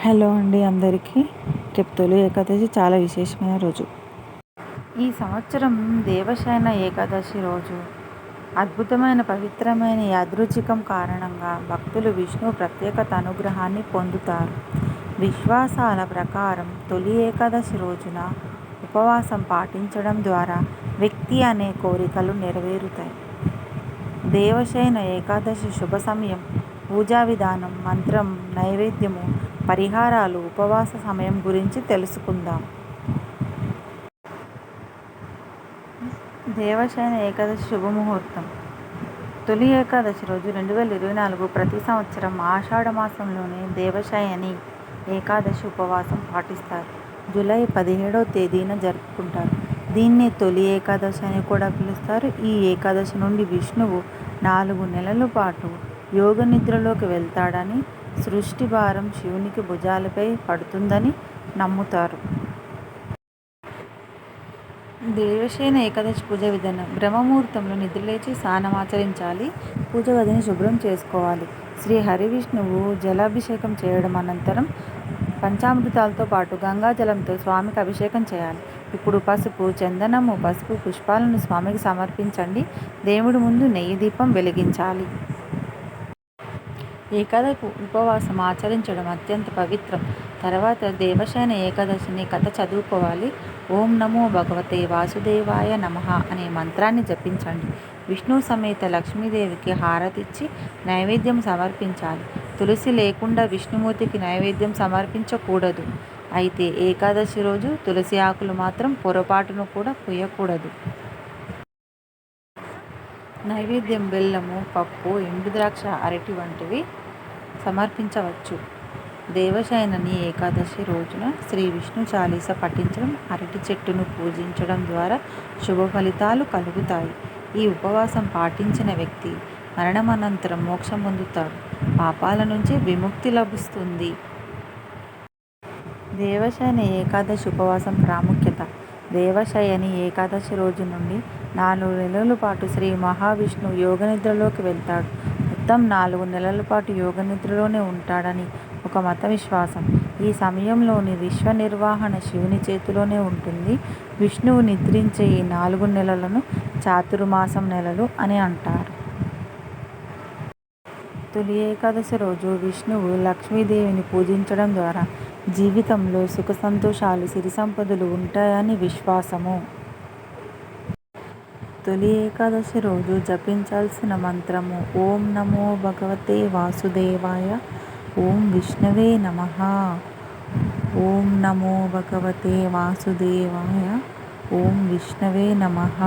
Hello అండి అందరికీ. రేపు తొలి ఏకాదశి చాలా విశేషమైన రోజు. ఈ సంవత్సరం దేవశయన ఏకాదశి రోజు. అద్భుతమైన పవిత్రమైన యాదృచ్ఛికం కారణంగా భక్తులు విష్ణు ప్రత్యేకత అనుగ్రహాన్ని పొందుతారు. విశ్వాసాల ప్రకారం తొలి ఏకాదశి రోజున ఉపవాసం పాటించడం ద్వారా వ్యక్తి అనే కోరికలు నెరవేరుతాయి. దేవశయన ఏకాదశి శుభ సమయం, పూజా విధానం, మంత్రం, నైవేద్యము, పరిహారాలు, ఉపవాస సమయం గురించి తెలుసుకుందాం. దేవశయన ఏకాదశి శుభముహూర్తం. తొలి ఏకాదశి రోజు 2024 ప్రతి సంవత్సరం ఆషాఢ మాసంలోనే దేవశయని ఏకాదశి ఉపవాసం పాటిస్తారు. జూలై 17వ తేదీన జరుపుకుంటారు. దీన్నే తొలి ఏకాదశి అని కూడా పిలుస్తారు. ఈ ఏకాదశి నుండి విష్ణువు 4 నెలల పాటు యోగ నిద్రలోకి వెళ్తాడని, సృష్టి భారం శివునికి భుజాలపై పడుతుందని నమ్ముతారు. దేవశయన ఏకాదశి పూజ విధానం. బ్రహ్మముహూర్తంలో నిద్రలేచి స్నానమాచరించాలి. పూజ గదిని శుభ్రం చేసుకోవాలి. శ్రీ హరివిష్ణువు జలాభిషేకం చేయడం అనంతరం పంచామృతాలతో పాటు గంగాజలంతో స్వామికి అభిషేకం చేయాలి. ఇప్పుడు పసుపు, చందనము, పసుపు పుష్పాలను స్వామికి సమర్పించండి. దేవుడి ముందు నెయ్యి దీపం వెలిగించాలి. ఏకాదశి ఉపవాసం ఆచరించడం అత్యంత పవిత్రం. తర్వాత దేవశయన ఏకాదశిని కథ చదువుకోవాలి. ఓం నమో భగవతే వాసుదేవాయ నమః అనే మంత్రాన్ని జపించండి. విష్ణు సమేత లక్ష్మీదేవికి హారతిచ్చి నైవేద్యం సమర్పించాలి. తులసి లేకుండా విష్ణుమూర్తికి నైవేద్యం సమర్పించకూడదు. అయితే ఏకాదశి రోజు తులసి ఆకులు మాత్రం పొరపాటును కూడా కొయ్యకూడదు. నైవేద్యం బెల్లము, పప్పు, ఎండుద్రాక్ష, అరటి వంటివి సమర్పించవచ్చు. దేవశయనని ఏకాదశి రోజున శ్రీ విష్ణు చాలీస పఠించడం, అరటి చెట్టును పూజించడం ద్వారా శుభ ఫలితాలు కలుగుతాయి. ఈ ఉపవాసం పాటించిన వ్యక్తి మరణమనంతరం మోక్షం పొందుతాడు. పాపాల నుంచి విముక్తి లభిస్తుంది. దేవశయన ఏకాదశి ఉపవాసం ప్రాముఖ్యత. దేవశయని ఏకాదశి రోజు నుండి 4 నెలల పాటు శ్రీ మహావిష్ణువు యోగనిద్రలోకి వెళ్తాడు. మొత్తం 4 నెలల పాటు యోగనిద్రలోనే ఉంటాడని ఒక మత విశ్వాసం. ఈ సమయంలోని విశ్వ నిర్వహణ శివుని చేతిలోనే ఉంటుంది. విష్ణువు నిద్రించే ఈ 4 నెలలను చాతుర్మాసం నెలలు అని అంటారు. తొలి ఏకాదశి రోజు విష్ణువు లక్ష్మీదేవిని పూజించడం ద్వారా జీవితంలో సుఖ సంతోషాలు, సిరి సంపదలు ఉంటాయని విశ్వాసము. తొలి ఏకాదశి రోజు జపించాల్సిన మంత్రము ఓం నమో భగవతే వాసుదేవాయ, ఓం విష్ణవే నమః, ఓం నమో భగవతే వాసుదేవాయ, ఓం విష్ణవే నమః.